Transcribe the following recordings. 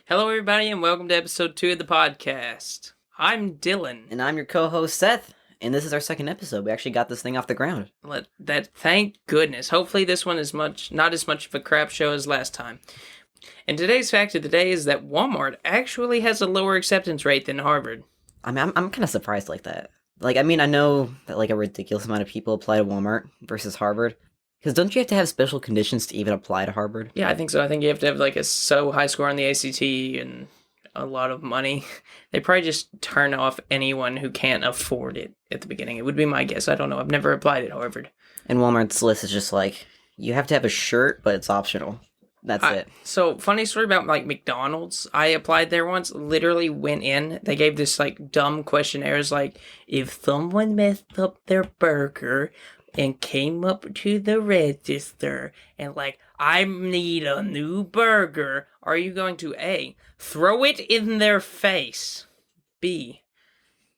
Hello, everybody, and welcome to episode 2 of the podcast. I'm Dylan. And I'm your co-host Seth, and this is our second episode. We actually got this thing off the ground. Thank goodness. Hopefully this one is not as much of a crap show as last time. And today's fact of the day is that Walmart actually has a lower acceptance rate than Harvard. I'm kind of surprised like that. I know that a ridiculous amount of people apply to Walmart versus Harvard. Because don't you have to have special conditions to even apply to Harvard? Yeah, I think so. I think you have to have a so high score on the ACT and a lot of money. They probably just turn off anyone who can't afford it at the beginning. It would be my guess. I don't know. I've never applied at Harvard. And Walmart's list is just you have to have a shirt, but it's optional. That's it. So, funny story about McDonald's. I applied there once, literally went in. They gave this dumb questionnaires if someone messed up their burger and came up to the register and I need a new burger, are you going to A, throw it in their face, B,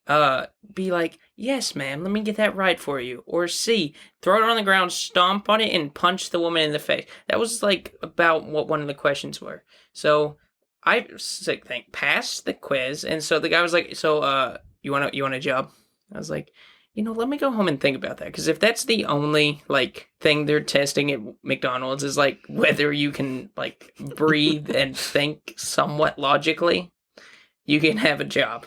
be like, yes ma'am, let me get that right for you, or C, throw it on the ground, stomp on it, and punch the woman in the face? That was about what one of the questions were. So I think passed the quiz, and so the guy was like, so you want a job? I was like, let me go home and think about that. Because if that's the only, thing they're testing at McDonald's is, whether you can, breathe and think somewhat logically, you can have a job.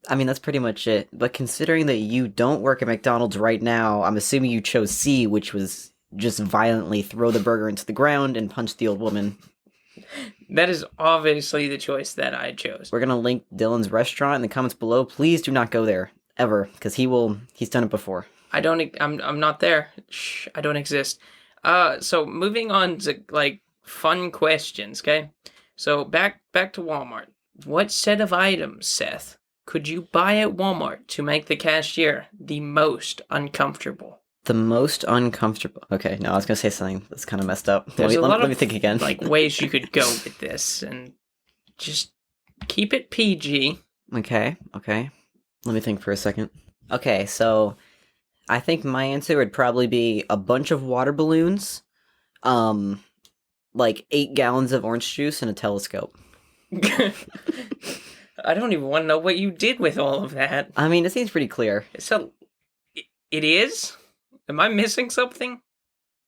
I mean, that's pretty much it. But considering that you don't work at McDonald's right now, I'm assuming you chose C, which was just violently throw the burger into the ground and punch the old woman. That is obviously the choice that I chose. We're going to link Dylan's restaurant in the comments below. Please do not go there. Ever, because he's done it before. I'm not there. Shh, I don't exist. So moving on to, fun questions, okay? So back to Walmart. What set of items, Seth, could you buy at Walmart to make the cashier the most uncomfortable? The most uncomfortable? Okay, no, I was going to say something that's kind of messed up. Let me think again. Ways you could go with this, and just keep it PG. Okay. Let me think for a second. Okay, so I think my answer would probably be a bunch of water balloons, 8 gallons of orange juice, and a telescope. I don't even want to know what you did with all of that. I mean, it seems pretty clear. So, it is? Am I missing something?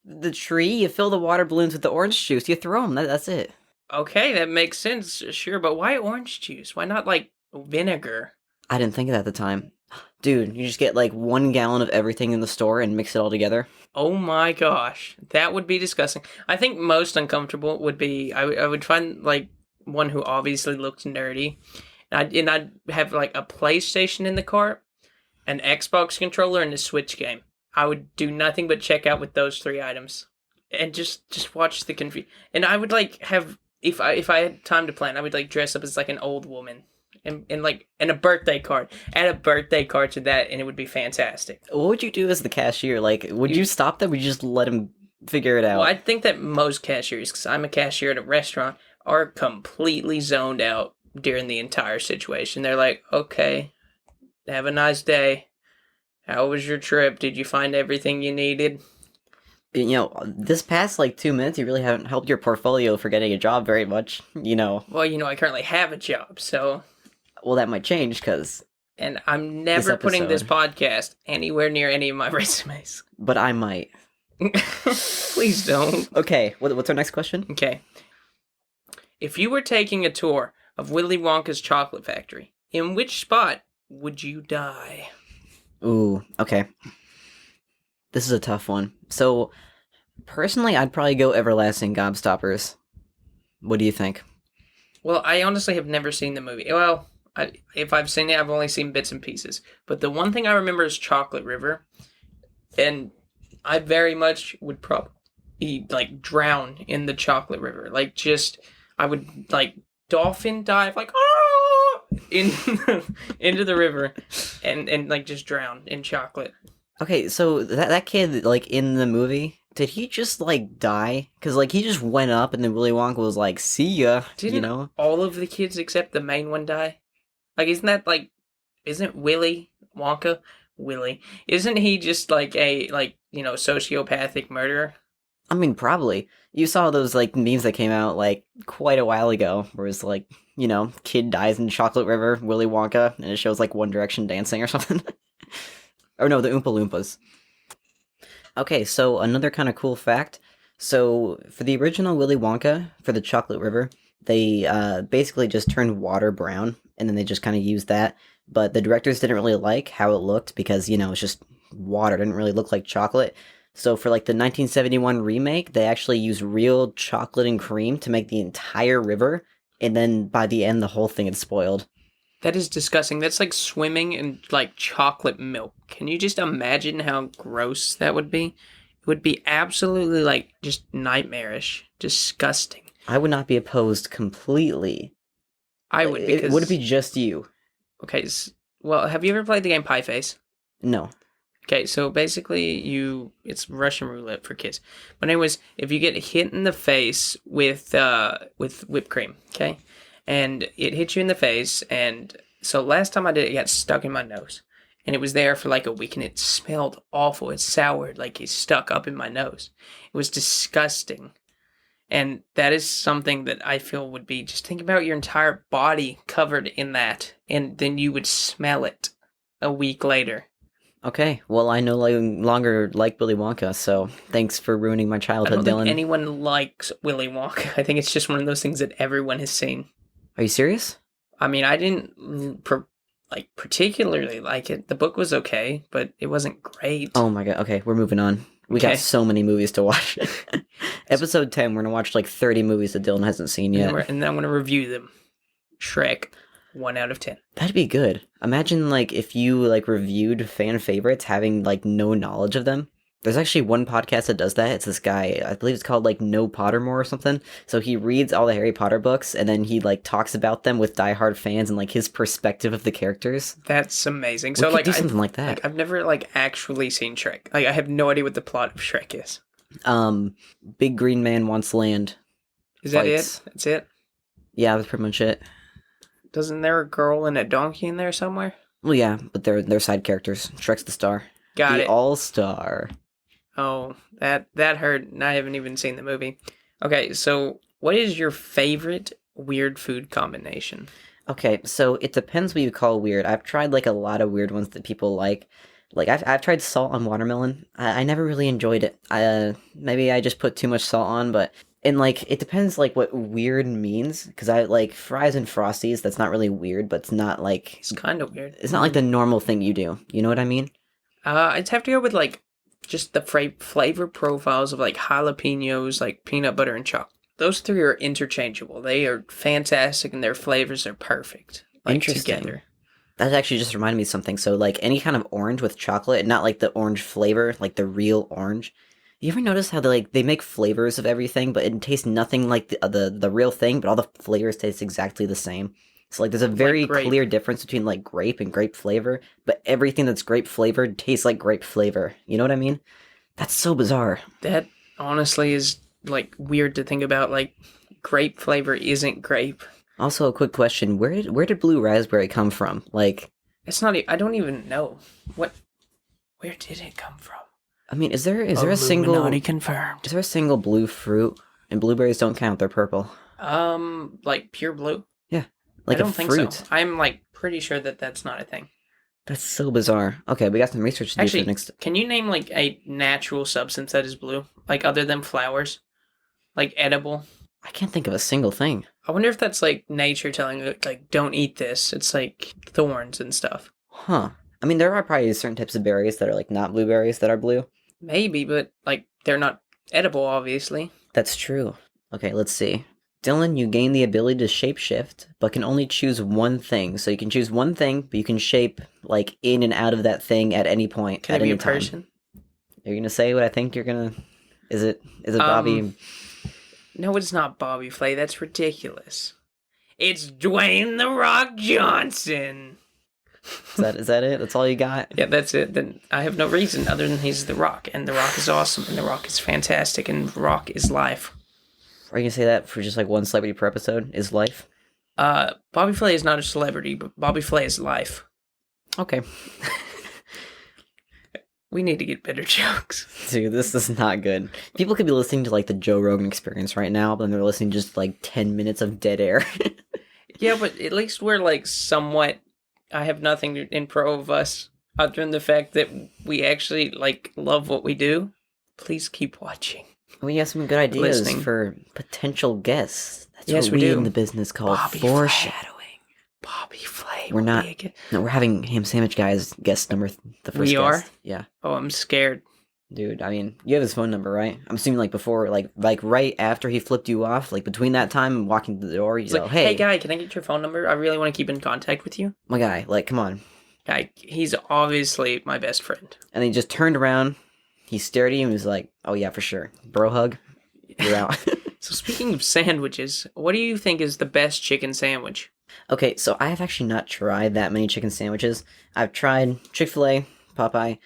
The tree, you fill the water balloons with the orange juice, you throw them, that's it. Okay, that makes sense, sure, but why orange juice? Why not, vinegar? I didn't think of that at the time. Dude, you just get 1 gallon of everything in the store and mix it all together. Oh my gosh, that would be disgusting. I think most uncomfortable would be, I would find one who obviously looks nerdy, and I'd have a PlayStation in the cart, an Xbox controller, and a Switch game. I would do nothing but check out with those 3 items, and just watch the confusion. And I would have, if I had time to plan, I would dress up as an old woman. And a birthday card. Add a birthday card to that, and it would be fantastic. What would you do as the cashier? Would you stop them? Would you just let him figure it out? Well, I think that most cashiers, because I'm a cashier at a restaurant, are completely zoned out during the entire situation. They're like, okay, have a nice day. How was your trip? Did you find everything you needed? This past 2 minutes, you really haven't helped your portfolio for getting a job very much, Well, I currently have a job, so... Well, that might change, because... And I'm never putting this podcast anywhere near any of my resumes. But I might. Please don't. Okay, what's our next question? Okay. If you were taking a tour of Willy Wonka's chocolate factory, in which spot would you die? Ooh, okay. This is a tough one. So, personally, I'd probably go Everlasting Gobstoppers. What do you think? Well, I honestly have never seen the movie. Well... if I've seen it, I've only seen bits and pieces. But the one thing I remember is Chocolate River. And I very much would probably, drown in the Chocolate River. I would, dolphin dive, into the river. And just drown in chocolate. Okay, so that kid, in the movie... Did he just, die? Because, he just went up and then Willy Wonka was like, see ya, Didn't all of the kids except the main one die? Isn't that, isn't Willy Wonka, isn't he just, a sociopathic murderer? I mean, probably. You saw those like memes that came out like quite a while ago, where it's like, kid dies in Chocolate River, Willy Wonka, and it shows like One Direction dancing or something. Or no, the Oompa Loompas. Okay, so another kind of cool fact. So for the original Willy Wonka, for the Chocolate River, they basically just turned water brown, and then they just kind of used that. But the directors didn't really like how it looked because, it's just water. It didn't really look like chocolate. So for like the 1971 remake, they actually used real chocolate and cream to make the entire river, and then by the end, the whole thing had spoiled. That is disgusting. That's like swimming in like chocolate milk. Can you just imagine how gross that would be? It would be absolutely like just nightmarish, disgusting. I would not be opposed completely. I would because Would it be just you? Okay. Well, have you ever played the game Pie Face? No. Okay, so basically it's Russian roulette for kids. But anyways, if you get hit in the face with whipped cream, okay? And it hit you in the face, and so last time I did it, it got stuck in my nose. And it was there for like a week, and it smelled awful. It soured, like it stuck up in my nose. It was disgusting. And that is something that I feel would be, just think about your entire body covered in that, and then you would smell it a week later. Okay, well, I no longer like Willy Wonka, so thanks for ruining my childhood, I don't Dylan. think anyone likes Willy Wonka. I think it's just one of those things that everyone has seen. Are you serious? I mean, I didn't particularly like it. The book was okay, but it wasn't great. Oh my god, okay, we're moving on. We got so many movies to watch. Episode 10, we're gonna watch like 30 movies that Dylan hasn't seen yet. And then I'm gonna review them. Shrek, 1 out of 10. That'd be good. Imagine like if you like reviewed fan favorites having like no knowledge of them. There's actually one podcast that does that. It's this guy, I believe it's called like No Pottermore or something. So he reads all the Harry Potter books and then he like talks about them with diehard fans and like his perspective of the characters. That's amazing. We could do something like that. Like, I've never like actually seen Shrek. Like I have no idea what the plot of Shrek is. Big green man wants land. Is that it? That's it? Yeah, that's pretty much it. Doesn't there a girl and a donkey in there somewhere? Well, yeah, but they're side characters. Shrek's the star. Got it. The all-star. Oh, that hurt. I haven't even seen the movie. Okay, so what is your favorite weird food combination? Okay, so it depends what you call weird. I've tried like a lot of weird ones that people like. Like I've tried salt on watermelon. I never really enjoyed it. Maybe I just put too much salt on, but and like it depends like what weird means because I like fries and frosties. That's not really weird, but it's not like it's kind of weird. It's not like the normal thing you do. You know what I mean? I'd have to go with like just the flavor profiles of like jalapenos, like peanut butter and chocolate. Those three are interchangeable. They are fantastic and their flavors are perfect. Like, interesting. Together. That actually just reminded me of something. So like any kind of orange with chocolate, not like the orange flavor, like the real orange. You ever notice how they make flavors of everything, but it tastes nothing like the real thing, but all the flavors taste exactly the same? So like there's a very clear difference between like grape and grape flavor, but everything that's grape flavored tastes like grape flavor. You know what I mean? That's so bizarre. That honestly is like weird to think about. Like grape flavor isn't grape. Also, a quick question: Where did blue raspberry come from? Like, it's not. I don't even know where did it come from. I mean, is there a single confirmed? Is there a single blue fruit? And blueberries don't count; they're purple. Like pure blue. Yeah, like I don't think so. I'm like pretty sure that that's not a thing. That's so bizarre. Okay, we got some research to do for the next. Can you name like a natural substance that is blue, like other than flowers, like edible? I can't think of a single thing. I wonder if that's like nature telling you like don't eat this. It's like thorns and stuff. Huh. I mean, there are probably certain types of berries that are like not blueberries that are blue. Maybe, but like they're not edible, obviously. That's true. Okay, let's see. Dylan, you gain the ability to shapeshift, but can only choose one thing. So you can choose one thing, but you can shape like in and out of that thing at any point. Can it be a person? You're gonna say what I think you're gonna. Is it Bobby? No, it's not Bobby Flay. That's ridiculous. It's Dwayne The Rock Johnson. Is that it? That's all you got? Yeah, that's it. Then I have no reason other than he's The Rock, and The Rock is awesome, and The Rock is fantastic, and The Rock is life. Are you gonna say that for just like one celebrity per episode? Is life? Bobby Flay is not a celebrity, but Bobby Flay is life. Okay. We need to get better jokes. Dude, this is not good. People could be listening to, like, the Joe Rogan Experience right now, but then they're listening to just, like, 10 minutes of dead air. Yeah, but at least we're, like, somewhat... I have nothing in pro of us, other than the fact that we actually, like, love what we do. Please keep watching. We have some good ideas Listening. for potential guests. That's Yes, what we we do. in the business call Bobby foreshadowing. Bobby Flay. We're will not- be a good- No, we're having Ham Sandwich Guy's guest number, the first We guest. are? Yeah. Oh, I'm scared. Dude, I mean, you have his phone number, right? I'm assuming, like, before, like right after he flipped you off, like, between that time and walking to the door, you It's go, like, hey, hey, guy, can I get your phone number? I really want to keep in contact with you. my guy, like, come on. Guy, he's obviously my best friend. And he just turned around, he stared at you and was like, oh, yeah, for sure. Bro hug, you're out. So speaking of sandwiches, what do you think is the best chicken sandwich? Okay, so I have actually not tried that many chicken sandwiches. I've tried Chick-fil-A, Popeye,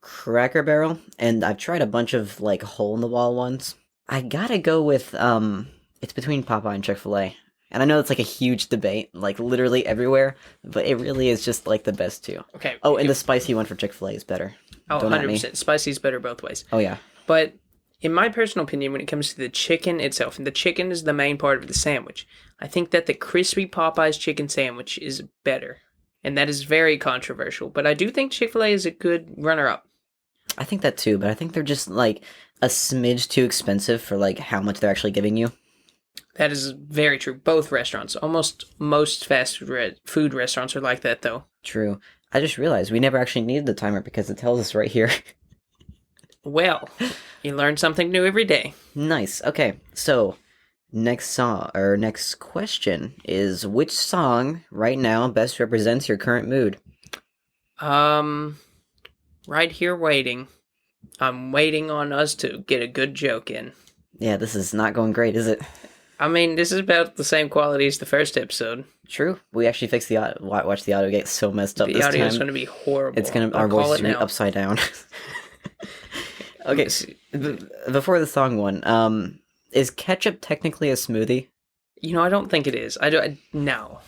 Cracker Barrel, and I've tried a bunch of, like, hole-in-the-wall ones. I gotta go with, it's between Popeye and Chick-fil-A. And I know it's, like, a huge debate, like, literally everywhere, but it really is just, like, the best two. Okay. Oh, and the spicy one for Chick-fil-A is better. Oh, Don't at me. 100%. Spicy's better both ways. Oh, yeah. But in my personal opinion, when it comes to the chicken itself, and the chicken is the main part of the sandwich, I think that the crispy Popeyes chicken sandwich is better. And that is very controversial. But I do think Chick-fil-A is a good runner-up. I think that too, but I think they're just, like, a smidge too expensive for, like, how much they're actually giving you. That is very true. Both restaurants. Almost most fast food restaurants are like that, though. True. I just realized we never actually needed the timer because it tells us right here. Well, you learn something new every day. Nice. Okay, so next question is, which song right now best represents your current mood? Right here waiting. I'm waiting on us to get a good joke in. Yeah, this is not going great, is it? I mean, this is about the same quality as the first episode. True. We actually fixed the audio. Watch the audio get so messed up The this audio time. is going to be horrible. It's gonna. I'll Our call voices it are now. upside down. Okay. Before the song one, is ketchup technically a smoothie? You know, I don't think it is. No.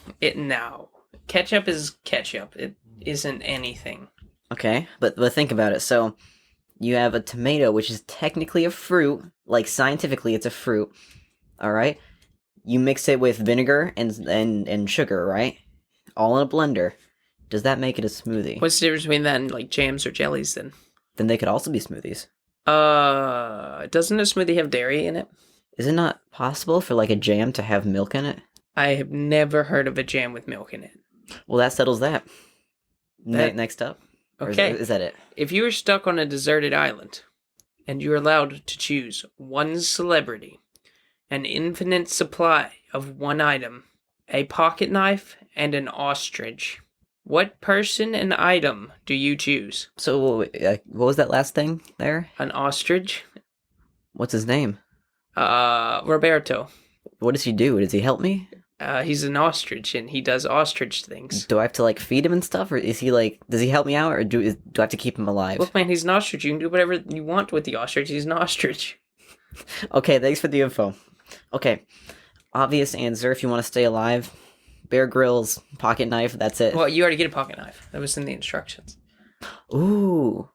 Ketchup is ketchup. It isn't anything. Okay, but think about it. So you have a tomato, which is technically a fruit. Like, scientifically, it's a fruit. All right. You mix it with vinegar and sugar, right? All in a blender. Does that make it a smoothie? What's the difference between that and like jams or jellies then? Then they could also be smoothies. Doesn't a smoothie have dairy in it? Is it not possible for, like, a jam to have milk in it? I have never heard of a jam with milk in it. Well, that settles that. That- Next up. Or Okay. Is that it? If you were stuck on a deserted island and you're allowed to choose one celebrity, an infinite supply of one item, a pocket knife, and an ostrich, what person and item do you choose? So, what was that last thing there? An ostrich? What's his name? Roberto. What does he do? Does he help me? He's an ostrich and he does ostrich things. Do I have to, like, feed him and stuff? Or is he, like, does he help me out? Or do I have to keep him alive? Look, man, he's an ostrich. You can do whatever you want with the ostrich. He's an ostrich. Okay, thanks for the info. Okay, obvious answer if you want to stay alive. Bear Grylls, pocket knife, that's it. Well, you already get a pocket knife. That was in the instructions. Ooh,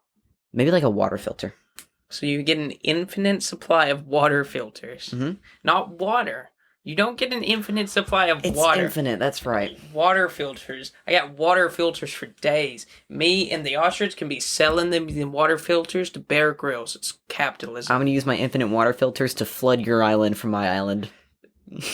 maybe like a water filter. So you get an infinite supply of water filters. Mhm. Not water. You don't get an infinite supply of It's water. infinite, that's right. Water filters. I got water filters for days. Me and the ostrich can be selling them the water filters to Bear Grylls. It's capitalism. I'm gonna use my infinite water filters to flood your island from my island.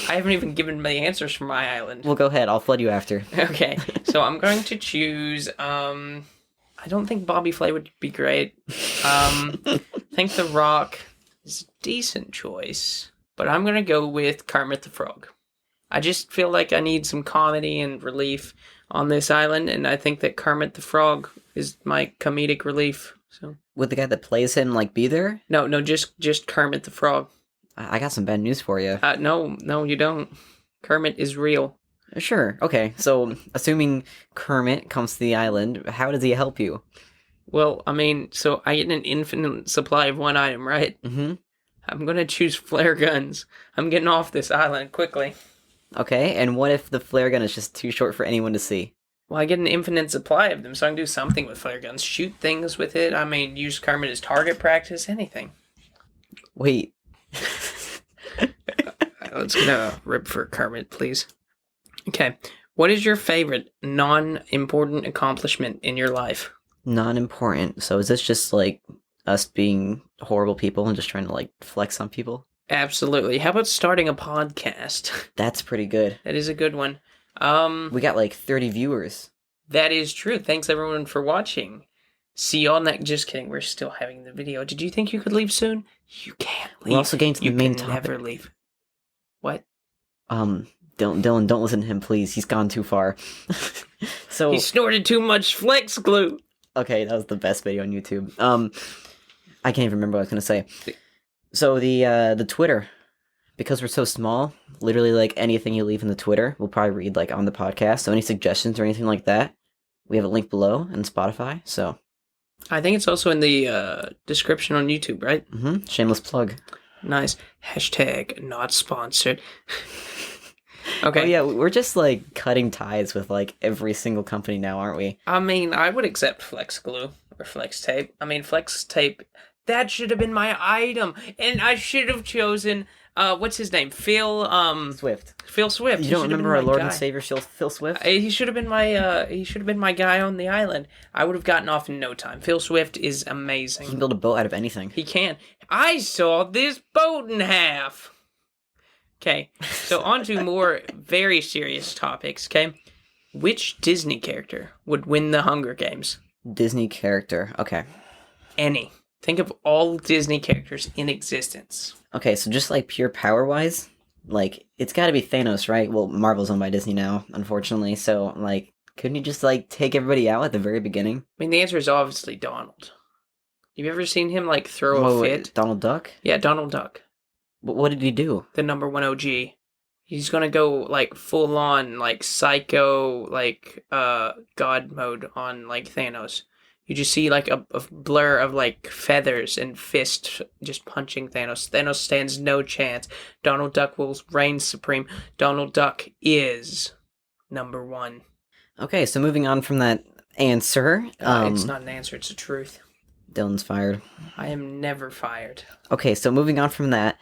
I haven't even given my answers for my island. Well, go ahead, I'll flood you after. Okay, so I'm going to choose, I don't think Bobby Flay would be great. I think The Rock is a decent choice, but I'm going to go with Kermit the Frog. I just feel like I need some comedy and relief on this island, and I think that Kermit the Frog is my comedic relief. So Would the guy that plays him, like, be there? no, just Kermit the Frog. I got some bad news for you. No, you don't. Kermit is real. Sure, okay, so assuming Kermit comes to the island, how does he help you? Well, I mean, so I get an infinite supply of one item, right? Mm-hmm. I'm gonna choose flare guns. I'm getting off this island quickly. Okay, and what if the flare gun is just too short for anyone to see? Well, I get an infinite supply of them, so I can do something with flare guns. Shoot things with it. I mean, use Kermit as target practice, anything. Wait. Let's get a rip for Kermit, please. Okay. What is your favorite non-important accomplishment in your life? Non-important. So is this just like us being horrible people and just trying to like flex on people? Absolutely. How about starting a podcast? That's pretty good. That is a good one. We got like 30 viewers. That is true. Thanks everyone for watching. See y'all next. Just kidding. We're still having the video. Did you think you could leave soon? You can't leave. We're also getting to the main topic. Never leave. What? Dylan, don't listen to him, please. He's gone too far. So he snorted too much flex glue. Okay, that was the best video on YouTube. I can't even remember what I was gonna say. So the Twitter, because we're so small, literally like anything you leave in the Twitter, we'll probably read like on the podcast. So any suggestions or anything like that, we have a link below in Spotify. So I think it's also in the description on YouTube, right? Mm-hmm. Shameless plug. Nice. Hashtag not sponsored. Okay. Oh yeah, we're just like cutting ties with like every single company now, aren't we? I mean, I would accept flex glue or flex tape. I mean, flex tape, that should have been my item. And I should have chosen, what's his name? Phil Swift. Phil Swift. You don't remember our Lord and Savior Phil Swift? He should have been my guy on the island. I would have gotten off in no time. Phil Swift is amazing. He can build a boat out of anything. He can. I saw this boat in half. Okay, so on to more very serious topics, okay? Which Disney character would win the Hunger Games? Disney character, okay. Any. Think of all Disney characters in existence. Okay, so just like pure power-wise, like, it's gotta be Thanos, right? Well, Marvel's owned by Disney now, unfortunately, so, like, couldn't you just, like, take everybody out at the very beginning? I mean, the answer is obviously Donald. Have you ever seen him, like, throw a fit? Wait, Donald Duck? Yeah, Donald Duck. What did he do? The number one OG. He's gonna go, like, full on, like, psycho, like, God mode on, like, Thanos. You just see, like, a blur of, like, feathers and fists just punching Thanos. Thanos stands no chance. Donald Duck will reign supreme. Donald Duck is number one. Okay, so moving on from that answer. It's not an answer, it's a truth. Dylan's fired. I am never fired. Okay, so moving on from that,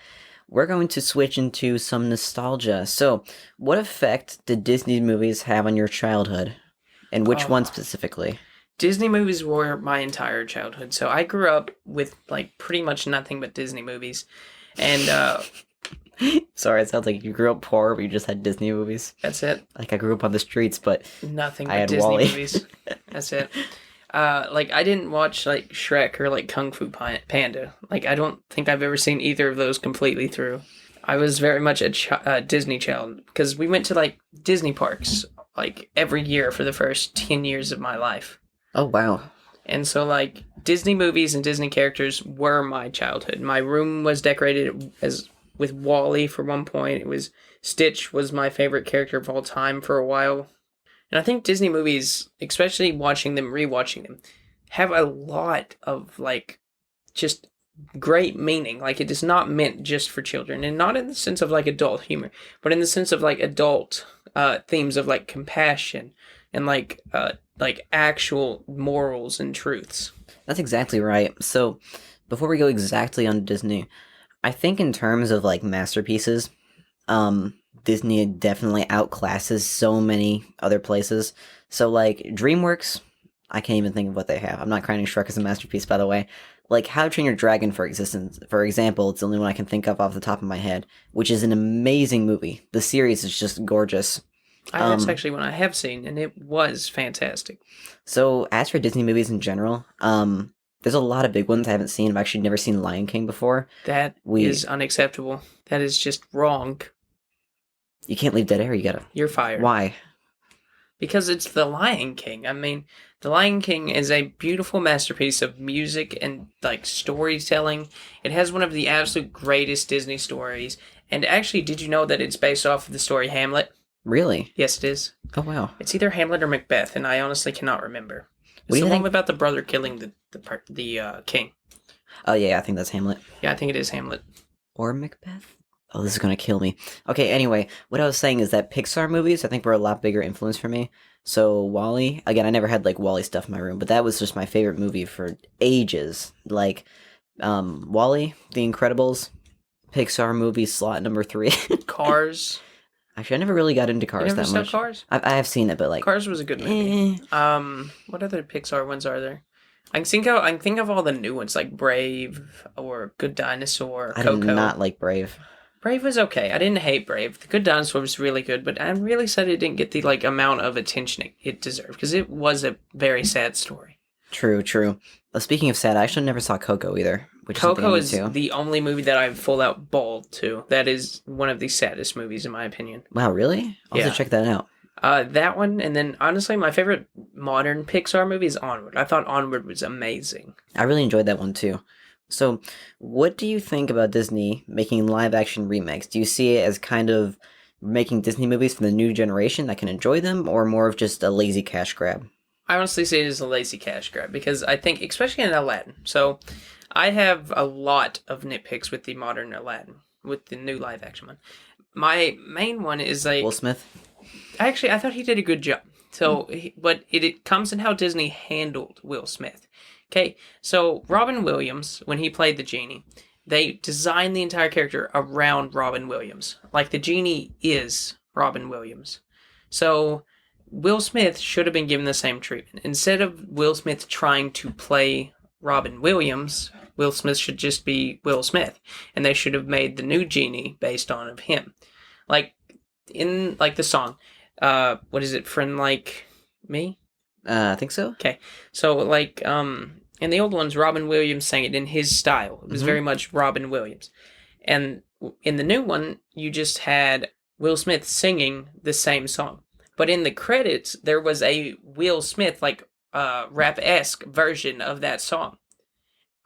we're going to switch into some nostalgia. So, what effect did Disney movies have on your childhood? And which one specifically? Disney movies were my entire childhood. So I grew up with, like, pretty much nothing but Disney movies. And, Sorry, it sounds like you grew up poor, but you just had Disney movies. That's it. Like, I grew up on the streets, but nothing I but had Disney Wall-E. movies. That's it. Like, I didn't watch, like, Shrek or, like, Kung Fu Panda. Like, I don't think I've ever seen either of those completely through. I was very much a Disney child, because we went to, like, Disney parks, like, every year for the first 10 years of my life. Oh, wow. And so, like, Disney movies and Disney characters were my childhood. My room was decorated with Wall-E for one point. It was Stitch was my favorite character of all time for a while. And I think Disney movies, especially watching them, rewatching them, have a lot of, like, just great meaning. Like, it is not meant just for children. And not in the sense of, like, adult humor, but in the sense of, like, adult themes of, like, compassion and, like actual morals and truths. That's exactly right. So, before we go exactly on Disney, I think in terms of, like, masterpieces, Disney definitely outclasses so many other places. So, like, DreamWorks, I can't even think of what they have. I'm not crowning Shrek as a masterpiece, by the way. Like, How to Train Your Dragon, for example, it's the only one I can think of off the top of my head, which is an amazing movie. The series is just gorgeous. That's actually one I have seen, and it was fantastic. So, as for Disney movies in general, there's a lot of big ones I haven't seen. I've actually never seen Lion King before. That is unacceptable. That is just wrong. You can't leave dead air, You're fired. Why? Because it's The Lion King. I mean, The Lion King is a beautiful masterpiece of music and, like, storytelling. It has one of the absolute greatest Disney stories. And actually, did you know that it's based off of the story Hamlet? Really? Yes, it is. Oh, wow. It's either Hamlet or Macbeth, and I honestly cannot remember. It's the one about the brother killing the king. Oh, yeah, I think that's Hamlet. Yeah, I think it is Hamlet. Or Macbeth? Oh, this is gonna kill me. Okay, anyway, what I was saying is that Pixar movies, I think, were a lot bigger influence for me. So Wally, again, I never had like Wally stuff in my room, but that was just my favorite movie for ages. Like, Wally, The Incredibles, Pixar movie slot number 3. Cars. Actually, I never really got into You Cars never that saw much. Cars? I have seen it, but like, Cars was a good movie. What other Pixar ones are there? I can think of all the new ones like Brave or Good Dinosaur, I did Coco. not like Brave. Brave was okay. I didn't hate Brave. The Good Dinosaur was really good, but I really said it didn't get the like amount of attention it deserved because it was a very sad story. True, true. Speaking of sad, I actually never saw Coco either. Which Coco is is the only movie that I've full out bawled to. That is one of the saddest movies in my opinion. Wow, really? I'll have Yeah. to check that out. That one, and then honestly, my favorite modern Pixar movie is Onward. I thought Onward was amazing. I really enjoyed that one too. So, what do you think about Disney making live action remakes? Do you see it as kind of making Disney movies for the new generation that can enjoy them, or more of just a lazy cash grab? I honestly see it as a lazy cash grab because I think, especially in Aladdin. So, I have a lot of nitpicks with the modern Aladdin, with the new live action one. My main one is like, Will Smith? actually, I thought he did a good job. So, but it comes in how Disney handled Will Smith. Okay, so Robin Williams, when he played the genie, they designed the entire character around Robin Williams. Like the genie is Robin Williams. So Will Smith should have been given the same treatment. Instead of Will Smith trying to play Robin Williams, Will Smith should just be Will Smith. And they should have made the new genie based on of him. Like in like the song, what is it, Friend Like Me? I think so. Okay, so like in the old ones, Robin Williams sang it in his style. It was very much Robin Williams, and in the new one, you just had Will Smith singing the same song. But in the credits, there was a Will Smith like rap-esque version of that song.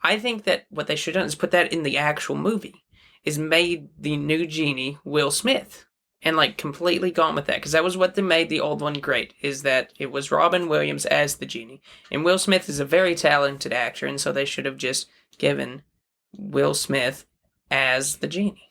I think that what they should have done is put that in the actual movie. Is made the new genie Will Smith. And like completely gone with that because that was what made the old one great, is that it was Robin Williams as the genie, and Will Smith is a very talented actor, and so they should have just given Will Smith as the genie.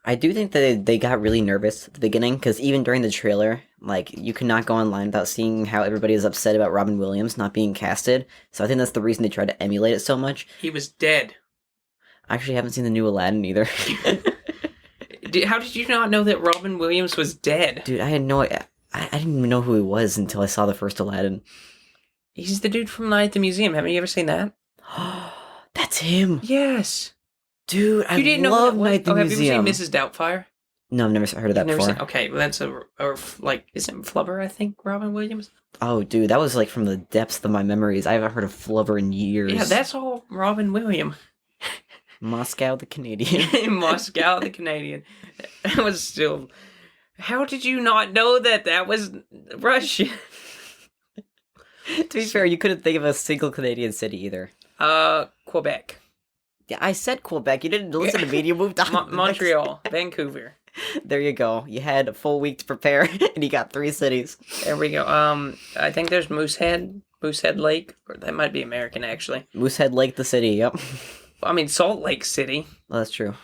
I do think that they got really nervous at the beginning because even during the trailer, like you could not go online without seeing how everybody is upset about Robin Williams not being casted. So I think that's the reason they tried to emulate it so much. He was dead. I actually haven't seen the new Aladdin either. How did you not know that Robin Williams was dead? Dude, I had no idea. I didn't even know who he was until I saw the first Aladdin. He's the dude from Night at the Museum. Haven't you ever seen that? That's him. Yes. Dude, I You didn't love know Night at the Have you Museum. ever seen Mrs. Doubtfire? No, I've never heard of that You've never before. seen, okay, well that's like, isn't it Flubber, I think, Robin Williams? Oh, dude, that was like from the depths of my memories. I haven't heard of Flubber in years. Yeah, that's all Robin Williams. Moscow the Canadian. Moscow, the Canadian. It was still. How did you not know that that was Russian? To be fair, you couldn't think of a single Canadian city either. Quebec. Yeah, I said Quebec. You didn't listen to me. You moved on. Montreal. Vancouver. There you go. You had a full week to prepare, and you got 3 cities. There we go. I think there's Moosehead Lake, or that might be American actually. Moosehead Lake, the city. Yep. I mean, Salt Lake City. Well, that's true.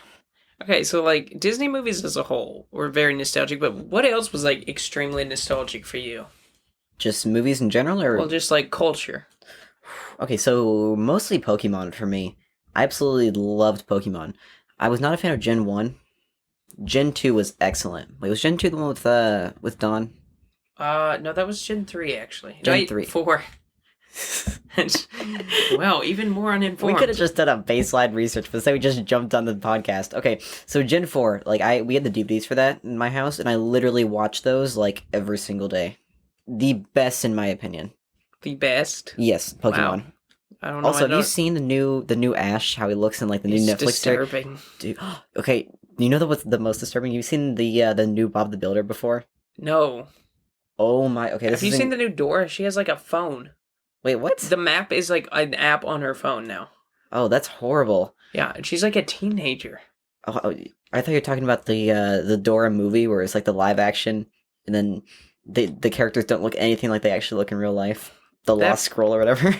Okay, so like Disney movies as a whole were very nostalgic, but what else was like extremely nostalgic for you? Just movies in general, or Well, just like culture. okay, so mostly Pokemon for me. I absolutely loved Pokemon. I was not a fan of Gen 1. Gen 2 was excellent. Wait, was Gen 2 the one with Dawn? No, that was Gen 3 actually. Gen Wait, 3. 4. Wow, even more uninformed. We could have just done a baseline research, but say we just jumped on the podcast. Okay, so Gen 4, like we had the DVDs for that in my house, and I literally watched those like every single day. The best in my opinion. The best. Yes, Pokemon. Wow. I don't know. Also, have you seen the new Ash? How he looks in like the new Netflix series? disturbing. Dude, okay. You know what's the most disturbing? You've seen the new Bob the Builder before? No. Oh my. Okay, Have you seen the new Dora? She has like a phone. Wait, what? The map is like an app on her phone now. Oh, that's horrible. Yeah, and she's like a teenager. Oh, I thought you were talking about the Dora movie where it's like the live action, and then the characters don't look anything like they actually look in real life. The Lost Scroll or whatever.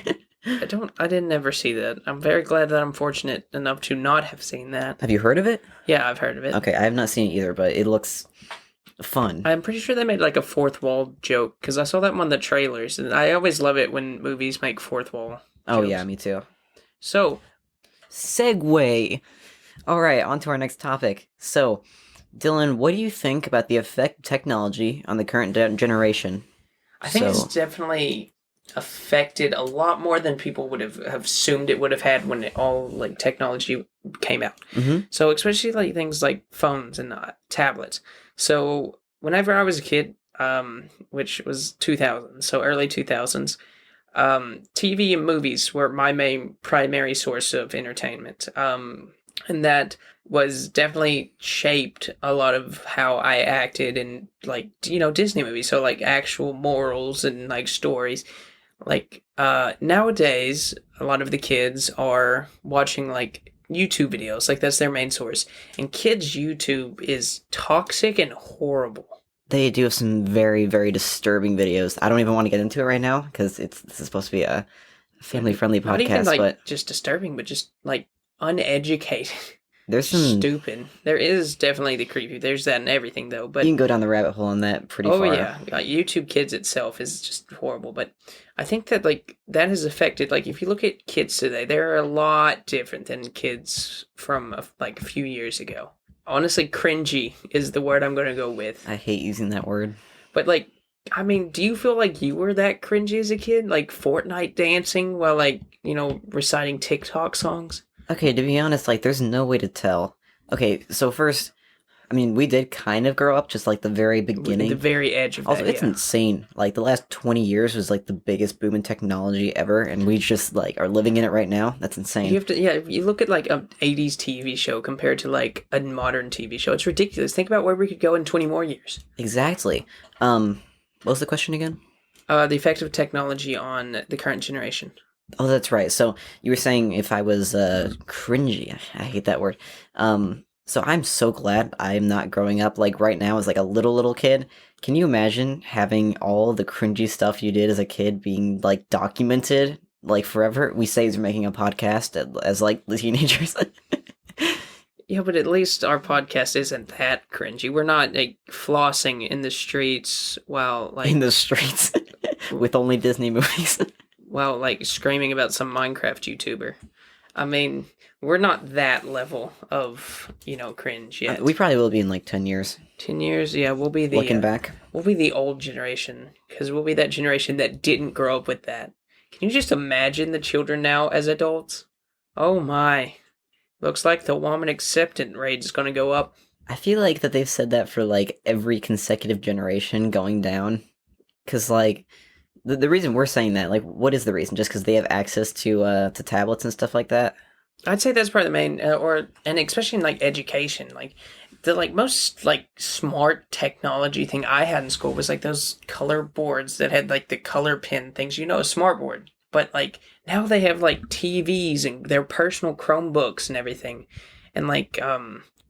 I didn't ever see that. I'm very glad that I'm fortunate enough to not have seen that. Have you heard of it? Yeah, I've heard of it. Okay, I have not seen it either, but it looks fun. I'm pretty sure they made like a fourth wall joke because I saw that one in the trailers, and I always love it when movies make fourth wall. Oh jokes. yeah, me too. So, Segue. All right, on to our next topic. So, Dylan, what do you think about the effect of technology on the current generation? I think it's definitely affected a lot more than people would have assumed it would have had when it all like technology came out. Mm-hmm. So especially like things like phones and tablets. So whenever I was a kid, which was 2000, so early 2000s, TV and movies were my main primary source of entertainment. And that was definitely shaped a lot of how I acted in like Disney movies. So like actual morals and like stories. Like nowadays, a lot of the kids are watching like YouTube videos. Like that's their main source. And kids' YouTube is toxic and horrible. They do have some very, very disturbing videos. I don't even want to get into it right now because this is supposed to be a family-friendly podcast. Not even like but just disturbing, but just like uneducated. there's some stupid. There is definitely the creepy. There's that in everything though. But you can go down the rabbit hole on that pretty far. Oh yeah, YouTube Kids itself is just horrible. But I think that like that has affected. Like if you look at kids today, they're a lot different than kids from like a few years ago. Honestly, cringy is the word I'm going to go with. I hate using that word. But like, I mean, do you feel like you were that cringy as a kid? Like Fortnite dancing while like, reciting TikTok songs? Okay, to be honest, like, there's no way to tell. Okay, so first, I mean, we did kind of grow up just, like, the very beginning. The very edge of also, that, it's insane. Like, the last 20 years was, like, the biggest boom in technology ever, and we just, like, are living in it right now. That's insane. You have to, yeah, if you look at, like, a 80s TV show compared to, like, a modern TV show, it's ridiculous. Think about where we could go in 20 more years. Exactly. What was the question again? The effect of technology on the current generation. Oh, that's right. So you were saying if I was cringy. I hate that word. So I'm so glad I'm not growing up like right now as like a little kid. Can you imagine having all the cringy stuff you did as a kid being like documented like forever? We say we're making a podcast as like the teenagers. Yeah, but at least our podcast isn't that cringy. We're not like flossing in the streets while like in the streets with only Disney movies. While like screaming about some Minecraft YouTuber. I mean, we're not that level of, cringe yet. We probably will be in like 10 years. 10 years? Yeah, we'll be the... Looking back. We'll be the old generation, because we'll be that generation that didn't grow up with that. Can you just imagine the children now as adults? Oh my. Looks like the woman acceptance rate is going to go up. I feel like that they've said that for like every consecutive generation going down. Because like... The reason we're saying that, like, what is the reason? Just because they have access to tablets and stuff like that? I'd say that's part of the main, and especially in, like, education. Like, the, like, most, like, smart technology thing I had in school was, like, those color boards that had, like, the color pen things. A smart board. But, like, now they have, like, TVs and their personal Chromebooks and everything. And, like,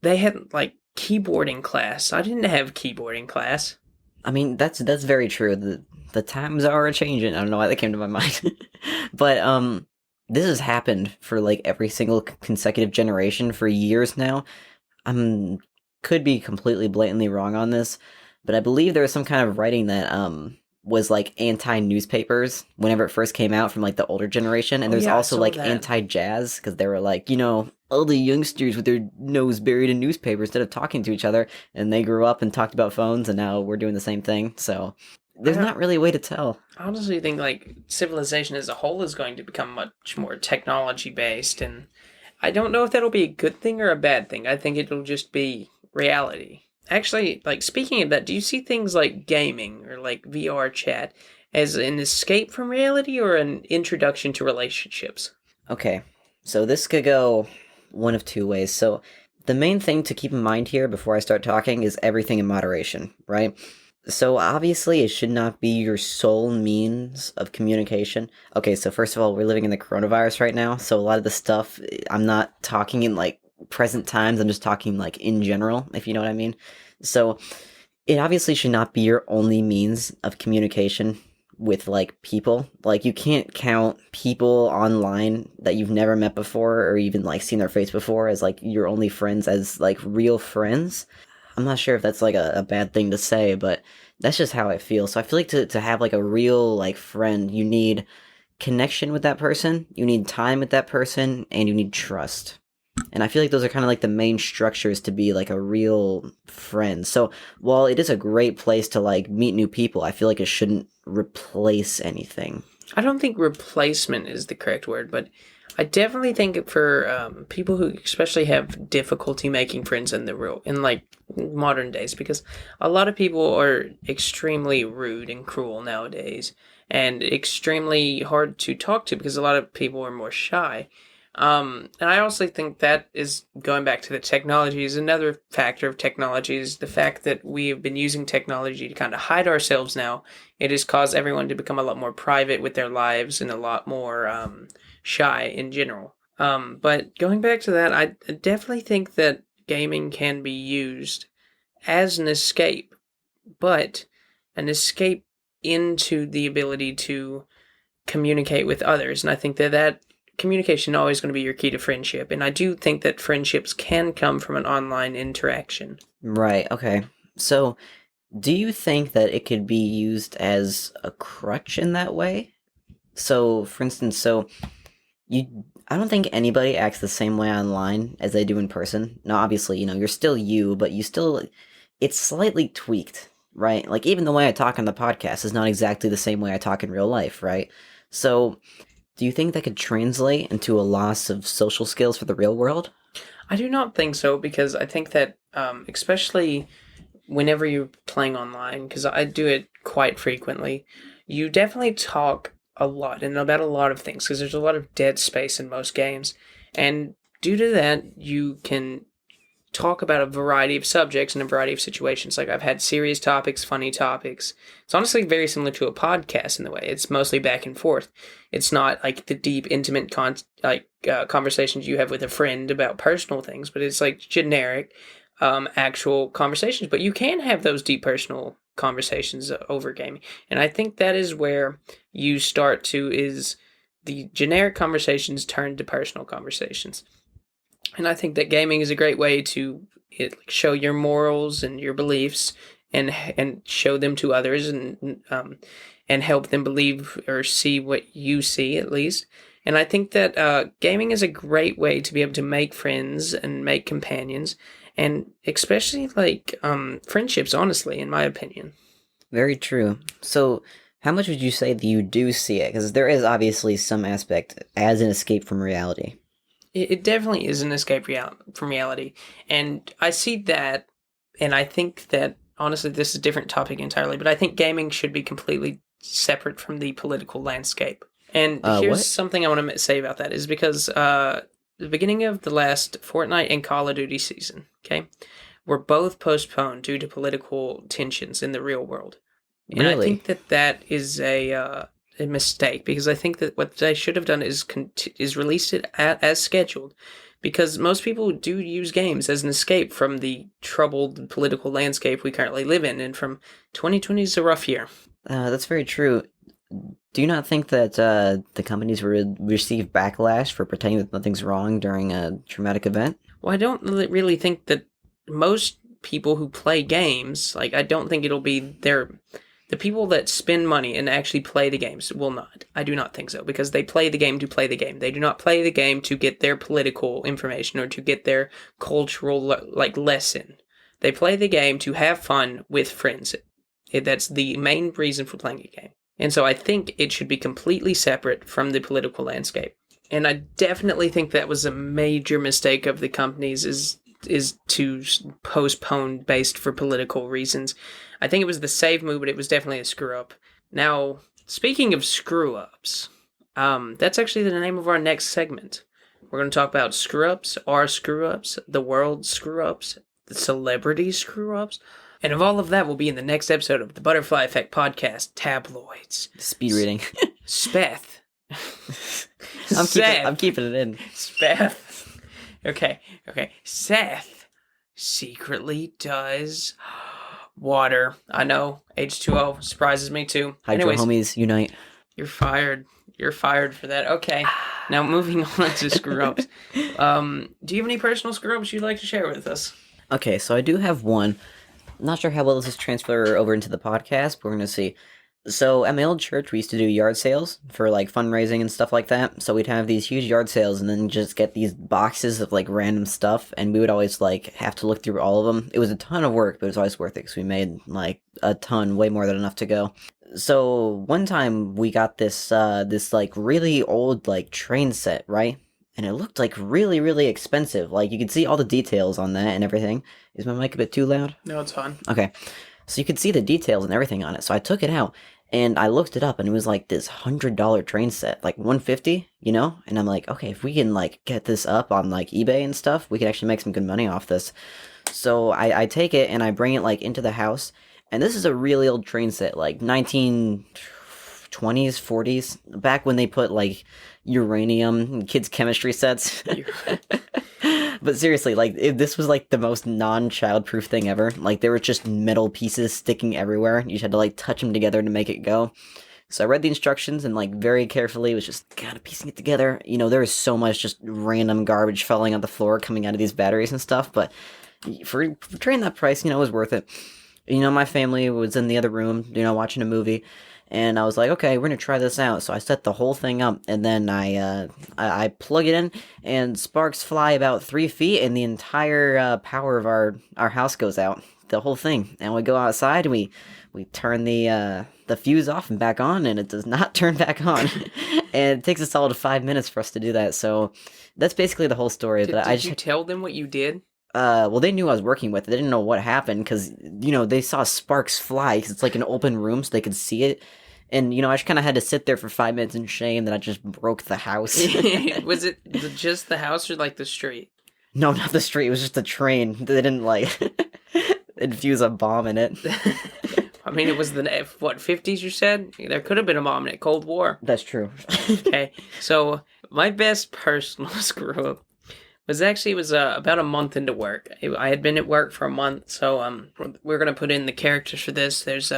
they had, like, keyboarding class. I didn't have keyboarding class. I mean, that's very true. The times are changing. I don't know why that came to my mind. But, this has happened for, like, every single consecutive generation for years now. Could be completely blatantly wrong on this, but I believe there was some kind of writing that, was, like, anti-newspapers whenever it first came out from, like, the older generation. And there's also, like, anti-jazz, because they were like, all the youngsters with their nose buried in newspapers instead of talking to each other, and they grew up and talked about phones, and now we're doing the same thing, so... There's not really a way to tell. I honestly think, like, civilization as a whole is going to become much more technology-based, and I don't know if that'll be a good thing or a bad thing. I think it'll just be reality. Actually, like, speaking of that, do you see things like gaming or, like, VR chat as an escape from reality or an introduction to relationships? Okay, so this could go one of two ways. So, the main thing to keep in mind here before I start talking is everything in moderation, right? So obviously it should not be your sole means of communication. Okay, so first of all, we're living in the coronavirus right now, so a lot of the stuff, I'm not talking in like present times, I'm just talking like in general, if you know what I mean. So it obviously should not be your only means of communication with like people. Like you can't count people online that you've never met before or even like seen their face before as like your only friends as like real friends. I'm not sure if that's like a bad thing to say, but that's just how I feel. So I feel like to have like a real like friend, you need connection with that person, you need time with that person, and you need trust. And I feel like those are kind of like the main structures to be like a real friend. So while it is a great place to like meet new people, I feel like it shouldn't replace anything. I don't think replacement is the correct word, but I definitely think for people who especially have difficulty making friends in like modern days, because a lot of people are extremely rude and cruel nowadays, and extremely hard to talk to because a lot of people are more shy. And I also think that is going back to the technology is another factor of technology is the fact that we have been using technology to kind of hide ourselves now. It has caused everyone to become a lot more private with their lives and a lot more shy in general. But going back to that, I definitely think that gaming can be used as an escape, but an escape into the ability to communicate with others. And I think that communication is always going to be your key to friendship. And I do think that friendships can come from an online interaction. Right, okay. So do you think that it could be used as a crutch in that way? So, for instance, I don't think anybody acts the same way online as they do in person. Now, obviously, you're still you, but it's slightly tweaked, right? Like, even the way I talk on the podcast is not exactly the same way I talk in real life, right? So, do you think that could translate into a loss of social skills for the real world? I do not think so because I think that, especially whenever you're playing online, because I do it quite frequently, you definitely talk a lot and about a lot of things because there's a lot of dead space in most games. And due to that, you can talk about a variety of subjects and a variety of situations. Like I've had serious topics, funny topics. It's honestly very similar to a podcast in the way it's mostly back and forth. It's not like the deep, intimate conversations you have with a friend about personal things, but it's like generic, actual conversations. But you can have those deep personal conversations over gaming, and I think that is where you start to is the generic conversations turn to personal conversations. And I think that gaming is a great way to show your morals and your beliefs and show them to others and help them believe or see what you see at least. And I think that gaming is a great way to be able to make friends and make companions, and especially friendships. Honestly, in my opinion. Very true. So, how much would you say that you do see it? Because there is obviously some aspect as an escape from reality. It definitely is an escape from reality. And I see that, and I think that, honestly, this is a different topic entirely, but I think gaming should be completely separate from the political landscape. And here's What? something I want to say about that is because the beginning of the last Fortnite and Call of Duty season, okay, were both postponed due to political tensions in the real world. And I Really? think that is a mistake because I think that what they should have done is released it as scheduled, because most people do use games as an escape from the troubled political landscape we currently live in, and from 2020 is a rough year. That's very true. Do you not think that the companies would receive backlash for pretending that nothing's wrong during a traumatic event? Well, I don't really think that most people who play games, like I don't think it'll be the people that spend money and actually play the games will not. I do not think so, because they play the game to play the game. They do not play the game to get their political information or to get their cultural lesson. They play the game to have fun with friends. That's the main reason for playing a game. And so I think it should be completely separate from the political landscape. And I definitely think that was a major mistake of the companies is to postpone based for political reasons. I think it was the save move, but it was definitely a screw up. Now, speaking of screw ups, that's actually the name of our next segment. We're going to talk about screw ups, our screw ups, the world's screw ups, the celebrity screw ups. And of all of that will be in the next episode of the Butterfly Effect Podcast, Tabloids. Speed reading. Speth. I'm keeping it in. Okay. Seth secretly does Water. I know. H2O surprises me too. Hydro Anyways, homies unite. you're fired. You're fired for that. Okay. Now moving on to screw ups. Do you have any personal screw ups you'd like to share with us? Okay, so I do have one. I'm not sure how well this is transfer over into the podcast, but we're gonna see. So at my old church, we used to do yard sales for like fundraising and stuff like that. So we'd have these huge yard sales and then just get these boxes of like random stuff, and we would always like have to look through all of them. It was a ton of work, but it was always worth it because we made like a ton, way more than enough to go. So one time we got this like really old like train set, right? And it looked like really, really expensive. Like you could see all the details on that and everything. Is my mic a bit too loud? No, it's fine. Okay. So you could see the details and everything on it. So I took it out and I looked it up and it was like this $100 train set, like 150, you know? And I'm like, okay, if we can like get this up on like eBay and stuff, we can actually make some good money off this. So I take it and I bring it like into the house. And this is a really old train set, like 1920s, 40s, back when they put like uranium in kids' chemistry sets. But seriously, like, this was, like, the most non-child-proof thing ever. Like, there were just metal pieces sticking everywhere. You just had to, like, touch them together to make it go. So I read the instructions and, like, very carefully was just kind of piecing it together. You know, there was so much just random garbage falling on the floor coming out of these batteries and stuff. But for trading that price, you know, it was worth it. You know, my family was in the other room, you know, watching a movie. And I was like, okay, we're gonna try this out. So I set the whole thing up, and then I plug it in, and sparks fly about 3 feet, and the entire power of our house goes out, the whole thing. And we go outside, and we turn the fuse off and back on, and it does not turn back on. And it takes a solid 5 minutes for us to do that. So that's basically the whole story. Did you tell them what you did? Well, they knew I was working with it. They didn't know what happened because, you know, they saw sparks fly because it's like an open room so they could see it. And, you know, I just kind of had to sit there for 5 minutes in shame that I just broke the house. Was it just the house or like the street? No, not the street. It was just a train. They didn't, like, infuse a bomb in it. I mean, it was the, 50s you said? There could have been a bomb in it. Cold War. That's true. Okay, so my best personal screw-up was about a month into work. I had been at work for a month, so we're gonna put in the characters for this. There's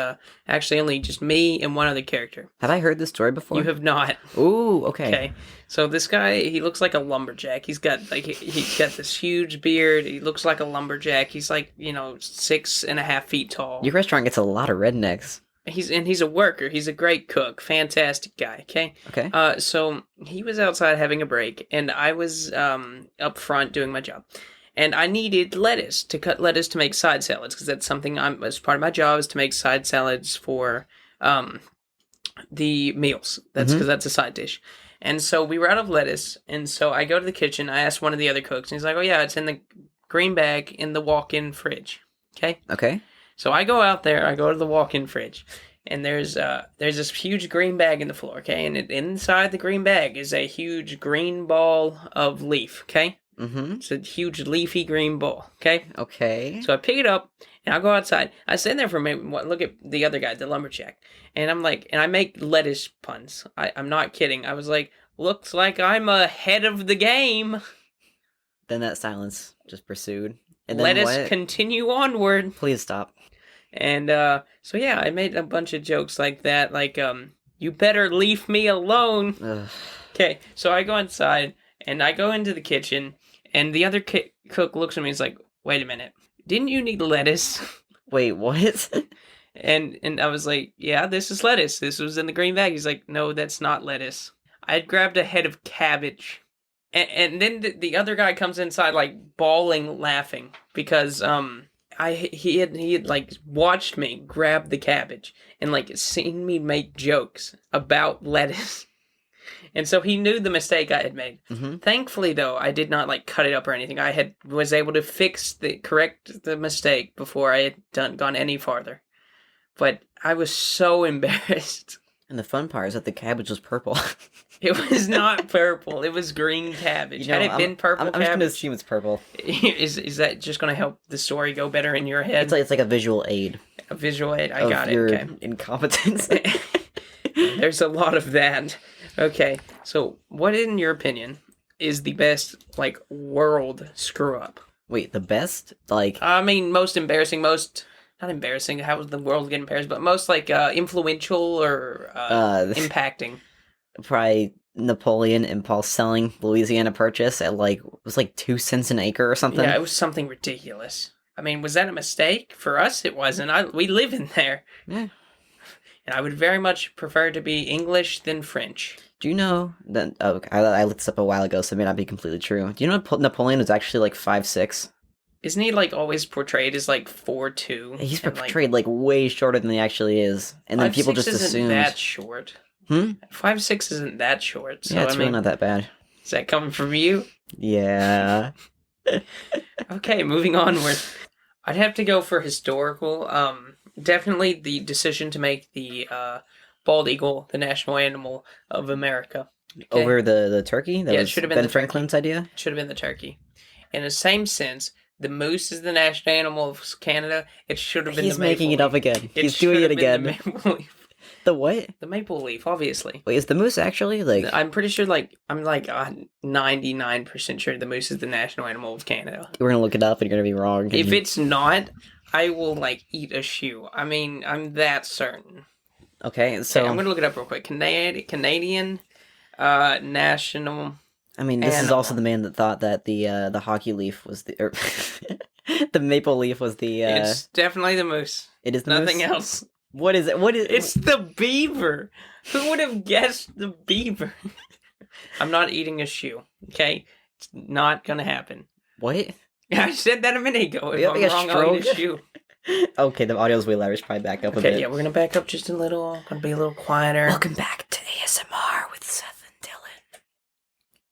actually only just me and one other character. Have I heard this story before? You have not. Ooh, okay. Okay, so this guy, he looks like a lumberjack. He's got like he's got this huge beard. He looks like a lumberjack. He's like 6.5 feet tall. Your restaurant gets a lot of rednecks. He's a worker. He's a great cook. Fantastic guy. Okay. Okay. So he was outside having a break, and I was up front doing my job, and I needed lettuce to cut lettuce to make side salads because that's something as part of my job is to make side salads for the meals. That's because that's a side dish. And so we were out of lettuce, and so I go to the kitchen. I asked one of the other cooks, and he's like, "Oh yeah, it's in the green bag in the walk-in fridge." Okay. Okay. So I go out there, I go to the walk-in fridge, and there's this huge green bag in the floor, okay? And inside the green bag is a huge green ball of leaf, okay? Mm-hmm. It's a huge leafy green ball, okay? Okay. So I pick it up, and I go outside. I stand there for a minute, look at the other guy, the lumberjack, and I'm like, and I make lettuce puns. I'm not kidding. I was like, looks like I'm ahead of the game. Then that silence just pursued. And Let then us continue onward. Please stop. And so yeah, I made a bunch of jokes like that, like you better leave me alone. Ugh. Okay, so I go inside and I go into the kitchen, and the other cook looks at me and is like, "Wait a minute, didn't you need lettuce?" Wait, what? and I was like, "Yeah, this is lettuce. This was in the green bag." He's like, "No, that's not lettuce. I had grabbed a head of cabbage." And then the other guy comes inside like bawling, laughing because he had like watched me grab the cabbage and like seen me make jokes about lettuce. And so he knew the mistake I had made. Mm-hmm. Thankfully though, I did not like cut it up or anything. I was able to correct the mistake before I had gone any farther. But I was so embarrassed. And the fun part is that the cabbage was purple. It was not purple. It was green cabbage. Had it been purple I'm cabbage, just gonna assume it's purple. Is that just gonna help the story go better in your head? It's like a visual aid. A visual aid. I of got it. Your Okay. incompetence. There's a lot of that. Okay. So, what, in your opinion, is the best world screw up? Wait, the best? Like, I mean, most embarrassing, most not embarrassing. How was the world get embarrassed? But most like influential or impacting. Probably Napoleon impulse selling Louisiana Purchase at like, it was like 2 cents an acre or something. Yeah, it was something ridiculous. I mean, was that a mistake? For us, it wasn't. We live in there. Yeah. And I would very much prefer to be English than French. Do you know that? Oh, I looked this up a while ago, so it may not be completely true. Do you know Napoleon was actually like 5'6"? Isn't he like always portrayed as like 4'2"? He's portrayed like way shorter than he actually is, and then people just assumed that short. 5'6" isn't that short. So yeah, it's really not that bad. Is that coming from you? Yeah. Okay, moving onward. I'd have to go for historical. Definitely the decision to make the bald eagle the national animal of America. Okay. Over the turkey? That it should have been Ben Franklin's idea? It should have been the turkey. In the same sense, the moose is the national animal of Canada. It should have been the maple leaf. He's making it up again. He's doing it again. The maple leaf. The what? The maple leaf, obviously. Wait, is the moose actually like? I'm pretty sure. I'm 99% sure the moose is the national animal of Canada. We're gonna look it up, and you're gonna be wrong. If it's not, I will eat a shoe. I mean, I'm that certain. Okay, so I'm gonna look it up real quick. Canadian national. I mean, this is also the man that thought that the hockey leaf was the maple leaf was the. It's definitely the moose. It is nothing moose? else. What is it? What is? It's the beaver. Who would have guessed the beaver? I'm not eating a shoe. Okay, it's not gonna happen. What? I said that a minute ago. If I'm wrong, I'll eat a shoe. Okay, the audio's way louder. Probably back up a bit. Okay, yeah, we're gonna back up just a little. Gonna be a little quieter. Welcome back to ASMR with Seth and Dylan.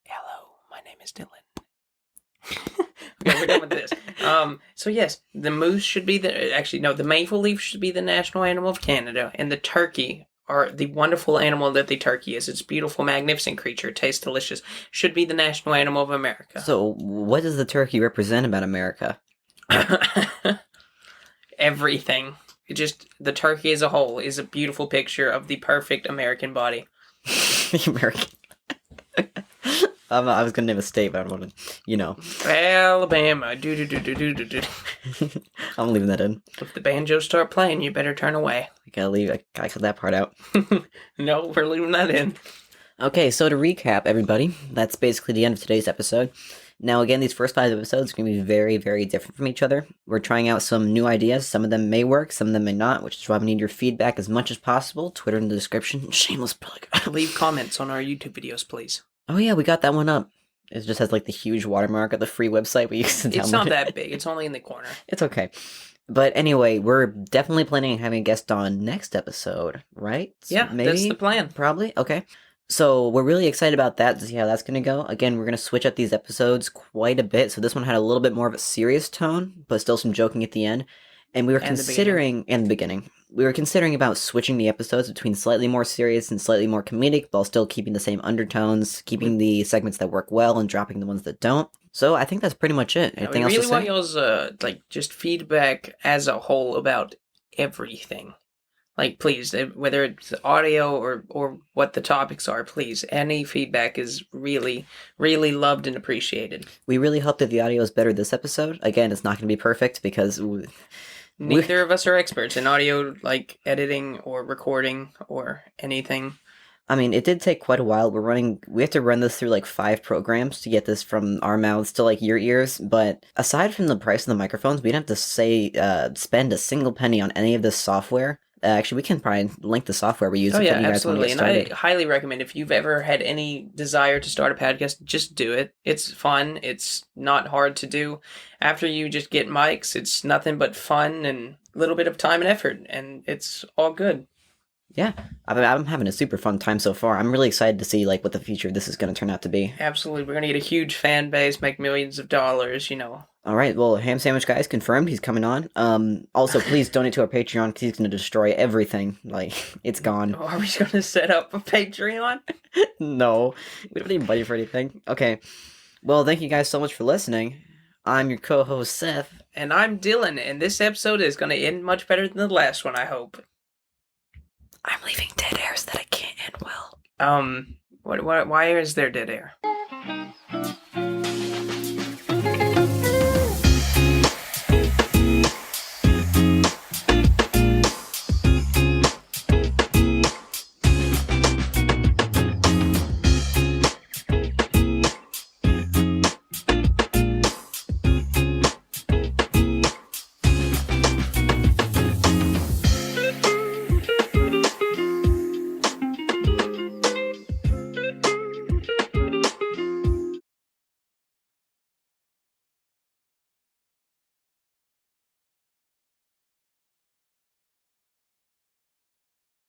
Hello, my name is Dylan. Okay, we're done with this. So yes, the moose should be the maple leaf should be the national animal of Canada, and the turkey, or the wonderful animal that the turkey is, it's a beautiful, magnificent creature, tastes delicious, should be the national animal of America. So, what does the turkey represent about America? Everything. The turkey as a whole is a beautiful picture of the perfect American body. The American. I was gonna name a state, but I don't want to, Alabama. I'm leaving that in. If the banjos start playing, you better turn away. I gotta cut that part out. No, we're leaving that in. Okay, so to recap, everybody, that's basically the end of today's episode. Now, again, these first 5 episodes are going to be very, very different from each other. We're trying out some new ideas. Some of them may work, some of them may not, which is why we need your feedback as much as possible. Twitter in the description. Shameless plug. Leave comments on our YouTube videos, please. Oh, yeah, we got that one up. It just has, the huge watermark of the free website we used to download. It's not that big. It's only in the corner. It's okay. But anyway, we're definitely planning on having a guest on next episode, right? Yeah, maybe? That's the plan. Probably. Okay. So we're really excited about that to see how that's going to go. Again, we're going to switch up these episodes quite a bit. So this one had a little bit more of a serious tone, but still some joking at the end. And we were considering, in the beginning, we were considering about switching the episodes between slightly more serious and slightly more comedic, while still keeping the same undertones, keeping the segments that work well and dropping the ones that don't. So I think that's pretty much it. Anything else to say? We really want y'all's just feedback as a whole about everything. Please, whether it's audio or what the topics are, please, any feedback is really, really loved and appreciated. We really hope that the audio is better this episode. Again, it's not going to be perfect because neither of us are experts in audio, editing or recording or anything. I mean, it did take quite a while. We have to run this through 5 programs to get this from our mouths to your ears. But aside from the price of the microphones, we didn't have to spend a single penny on any of this software. Actually, we can probably link the software we use. Oh, yeah, absolutely. And I highly recommend if you've ever had any desire to start a podcast, just do it. It's fun. It's not hard to do. After you just get mics, it's nothing but fun and a little bit of time and effort, and it's all good. Yeah, I'm having a super fun time so far. I'm really excited to see what the future of this is going to turn out to be. Absolutely. We're going to get a huge fan base, make millions of dollars, All right, well, Ham Sandwich Guy's confirmed. He's coming on. Also, please donate to our Patreon because he's going to destroy everything. It's gone. Are we going to set up a Patreon? No, we don't need money for anything. Okay, well, thank you guys so much for listening. I'm your co-host, Seth. And I'm Dylan, and this episode is going to end much better than the last one, I hope. I'm leaving dead air so that I can't end well. Why is there dead air?